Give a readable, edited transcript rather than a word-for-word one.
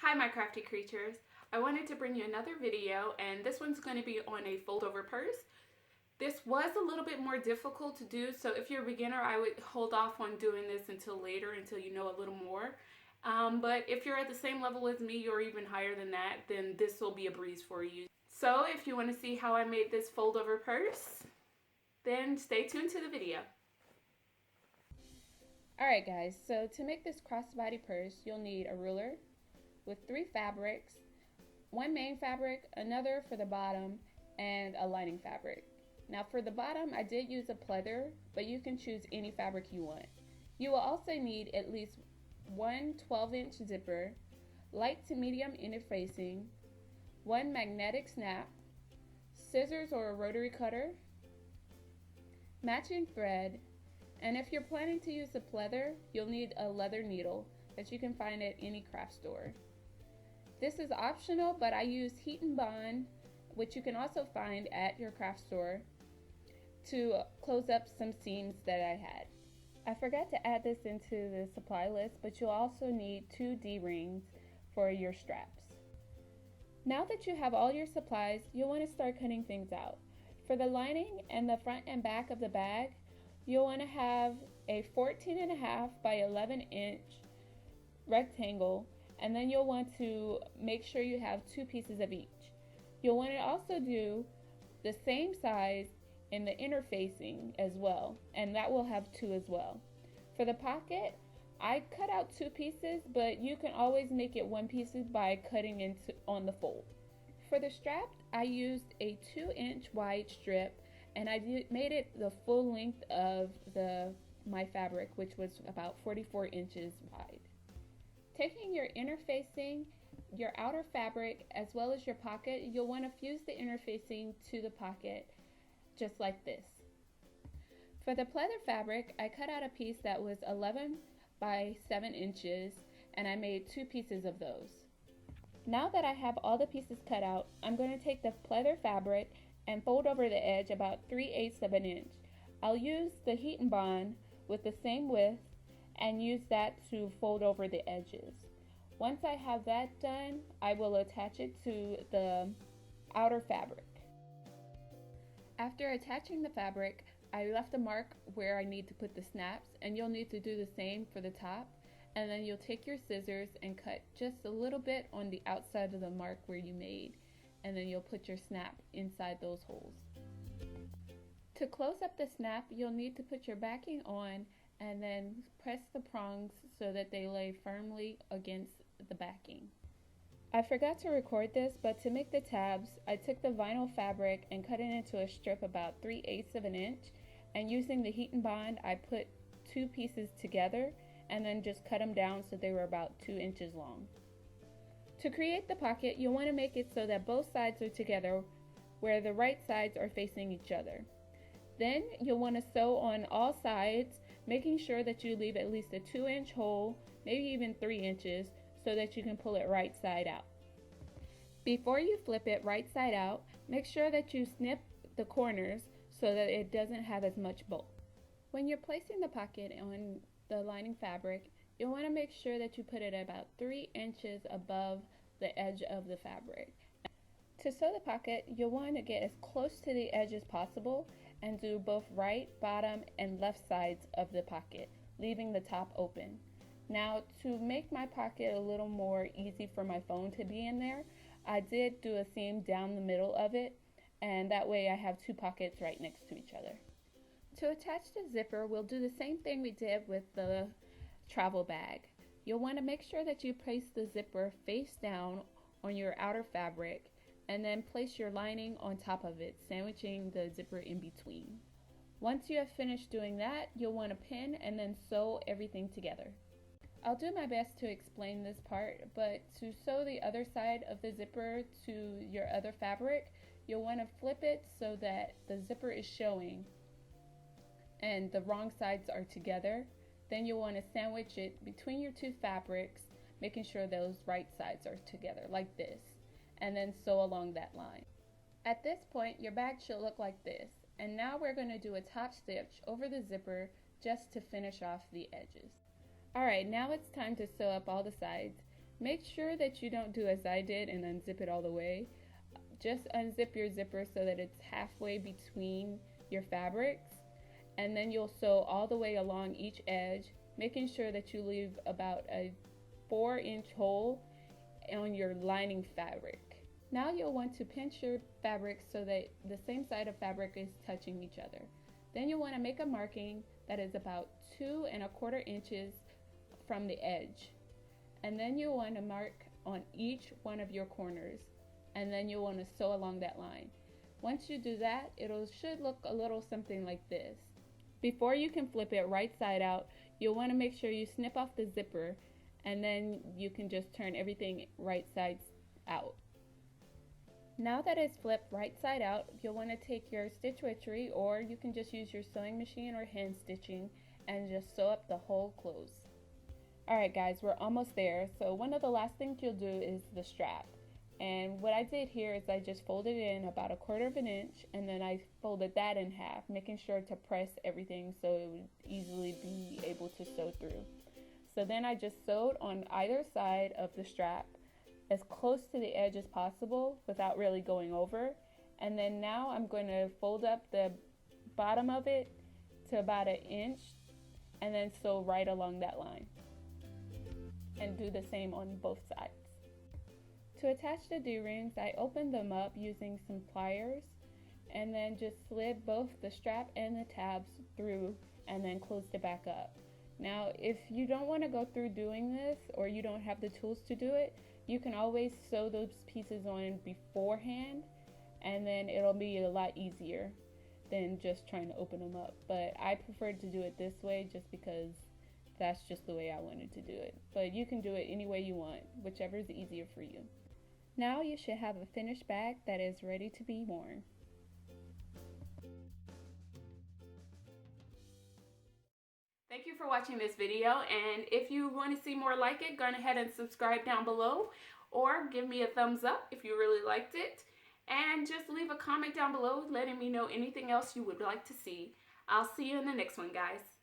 Hi my crafty creatures. I wanted to bring you another video, and this one's going to be on a fold over purse. This was a little bit more difficult to do, so if you're a beginner I would hold off on doing this until later, until you know a little more. But if you're at the same level as me or even higher than that, then this will be a breeze for you. So if you want to see how I made this fold over purse, then stay tuned to the video. Alright guys, so to make this crossbody purse you'll need a ruler with 3 fabrics, one main fabric, another for the bottom, and a lining fabric. Now for the bottom I did use a pleather, but you can choose any fabric you want. You will also need at least one 12-inch zipper, light to medium interfacing, one magnetic snap, scissors or a rotary cutter, matching thread, and if you're planning to use a pleather, you'll need a leather needle that you can find at any craft store. This is optional, but I use heat and bond, which you can also find at your craft store, to close up some seams that I had. I forgot to add this into the supply list, but you'll also need 2 D-rings for your straps. Now that you have all your supplies, you'll want to start cutting things out. For the lining and the front and back of the bag, you'll want to have a 14.5 by 11 inch rectangle, and then you'll want to make sure you have 2 pieces of each. You'll want to also do the same size in the interfacing as well, and that will have 2 as well. For the pocket, I cut out 2 pieces, but you can always make it 1 piece by cutting into on the fold. For the strap, I used a 2-inch wide strip, and I made it the full length of my fabric, which was about 44 inches wide. Taking your interfacing, your outer fabric, as well as your pocket, you'll want to fuse the interfacing to the pocket, just like this. For the pleather fabric, I cut out a piece that was 11 by 7 inches, and I made 2 pieces of those. Now that I have all the pieces cut out, I'm going to take the pleather fabric and fold over the edge about 3/8 of an inch. I'll use the heat and bond with the same width and use that to fold over the edges. Once I have that done, I will attach it to the outer fabric. After attaching the fabric, I left a mark where I need to put the snaps, and you'll need to do the same for the top, and then you'll take your scissors and cut just a little bit on the outside of the mark where you made, and then you'll put your snap inside those holes. To close up the snap, you'll need to put your backing on and then press the prongs so that they lay firmly against the backing. I forgot to record this, but to make the tabs, I took the vinyl fabric and cut it into a strip about 3/8 of an inch, and using the heat and bond, I put 2 pieces together and then just cut them down so they were about 2 inches long. To create the pocket, you'll want to make it so that both sides are together, where the right sides are facing each other. Then you'll want to sew on all sides, making sure that you leave at least a 2-inch hole, maybe even 3 inches, so that you can pull it right side out. Before you flip it right side out, make sure that you snip the corners so that it doesn't have as much bulk. When you're placing the pocket on the lining fabric, you'll want to make sure that you put it about 3 inches above the edge of the fabric. To sew the pocket, you'll want to get as close to the edge as possible and do both right, bottom, and left sides of the pocket, leaving the top open. Now, to make my pocket a little more easy for my phone to be in there, I did do a seam down the middle of it, and that way I have 2 pockets right next to each other. To attach the zipper, we'll do the same thing we did with the travel bag. You'll want to make sure that you place the zipper face down on your outer fabric, and then place your lining on top of it, sandwiching the zipper in between. Once you have finished doing that, you'll want to pin and then sew everything together. I'll do my best to explain this part, but to sew the other side of the zipper to your other fabric, you'll want to flip it so that the zipper is showing and the wrong sides are together. Then you'll want to sandwich it between your 2 fabrics, making sure those right sides are together like this, and then sew along that line. At this point, your bag should look like this, and now we're going to do a top stitch over the zipper just to finish off the edges. Alright, now it's time to sew up all the sides. Make sure that you don't do as I did and unzip it all the way. Just unzip your zipper so that it's halfway between your fabrics, and then you'll sew all the way along each edge, making sure that you leave about a 4-inch hole on your lining fabric. Now you'll want to pinch your fabric so that the same side of fabric is touching each other. Then you'll want to make a marking that is about 2¼ inches from the edge. And then you'll want to mark on each one of your corners, and then you'll want to sew along that line. Once you do that, it should look a little something like this. Before you can flip it right side out, you'll want to make sure you snip off the zipper, and then you can just turn everything right side out. Now that it's flipped right side out, you'll want to take your stitch Witchery, or you can just use your sewing machine or hand stitching and just sew up the whole clothes. Alright guys, we're almost there. So one of the last things you'll do is the strap. And what I did here is I just folded it in about 1/4 inch, and then I folded that in half, making sure to press everything so it would easily be able to sew through. So then I just sewed on either side of the strap as close to the edge as possible without really going over. And then now I'm going to fold up the bottom of it to about 1 inch and then sew right along that line. And do the same on both sides. To attach the D-rings, I opened them up using some pliers and then just slid both the strap and the tabs through and then closed it back up. Now, if you don't want to go through doing this, or you don't have the tools to do it, you can always sew those pieces on beforehand, and then it'll be a lot easier than just trying to open them up. But I preferred to do it this way just because that's just the way I wanted to do it. But you can do it any way you want, whichever is easier for you. Now you should have a finished bag that is ready to be worn. Thank you for watching this video, and if you want to see more like it, go ahead and subscribe down below, or give me a thumbs up if you really liked it, and just leave a comment down below letting me know anything else you would like to see. I'll see you in the next one, guys.